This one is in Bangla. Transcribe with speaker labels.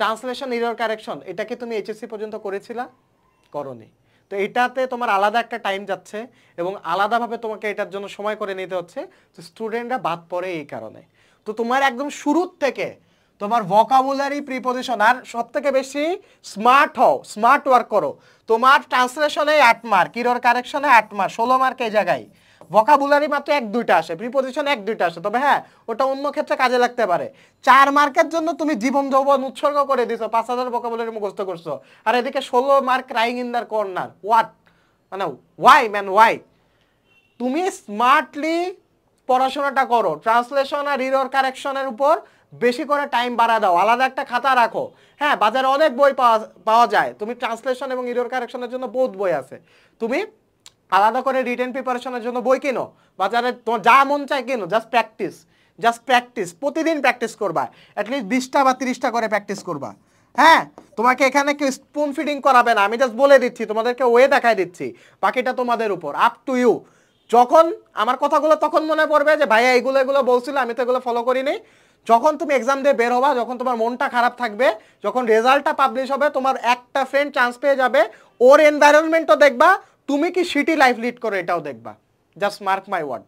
Speaker 1: ট্রান্সলেশন এরর কারেকশন এটা কি তুমি এইচএসসি পর্যন্ত করেছিলা? করনি। তো এটাতে তোমার আলাদা একটা টাইম যাচ্ছে এবং আলাদাভাবে তোমাকে এটার জন্য সময় করে নিতে হচ্ছে, তো স্টুডেন্টরা বাদ পড়ে এই কারণে। তো তোমার একদম শুরুর থেকে তোমার ভোকাবুলারি প্রিপোজিশন, আর সব থেকে বেশি স্মার্ট হও, স্মার্ট ওয়ার্ক করো। তোমার ট্রান্সলেশনে 8 মার্ক, এরর কারেকশনে 8 মার্ক, 16 মার্ক এই জায়গায়। ভোকাবুলারি মাত্র 1-2টা আসে, প্রিপোজিশন 1-2টা আসে, তবে হ্যাঁ ওটা অন্য ক্ষেত্রে কাজে লাগতে পারে। 4 মার্কের জন্য তুমি জীবন যৌবন উৎসর্গ করে দিছো, 5000 ভোকাবুলারি মুখস্থ করছো, আর এদিকে 16 mark crying in the corner. What, মানে ওয়াই ম্যান ওয়াই? তুমি স্মার্টলি পড়াশোনাটা করো, ট্রান্সলেশন আর এরর কারেকশনের উপর বেশি করে টাইম বাড়া দাও, আলাদা একটা খাতা রাখো। হ্যাঁ, বাজারে অনেক বই পাওয়া যায়, তুমি ট্রান্সলেশন এবং এরর কারেকশনের জন্য বহুত বই আছে, তুমি আলাদা করে রিটেন প্রিপারেশনের জন্য বই কিনো, বাজারে তোমার যা মন চায় কিনো। জাস্ট প্র্যাকটিস, জাস্ট প্র্যাকটিস, প্রতিদিন প্র্যাকটিস করবা, অ্যাটলিস্ট 20টা বা 30টা করে প্র্যাকটিস করবা। হ্যাঁ, তোমাকে এখানে কেউ স্পুন ফিডিং করাবে না, আমি জাস্ট বলে দিচ্ছি, তোমাদেরকে ওয়ে দেখাই দিচ্ছি, বাকিটা তোমাদের উপর, আপ টু ইউ। যখন আমার কথাগুলো তখন মনে পড়বে যে ভাইয়া এগুলো এগুলো বলছিল, আমি তো এগুলো ফলো করিনি। যখন তুমি এক্সাম দিয়ে বের হবা, যখন তোমার মনটা খারাপ থাকবে, যখন রেজাল্টটা পাবলিশ হবে, তোমার একটা ফ্রেন্ড চান্স পেয়ে যাবে, ওর এনভায়রনমেন্টও দেখবা, তুমি কি সিটি লাইফ লিড করো এটাও দেখবা। Just mark my word.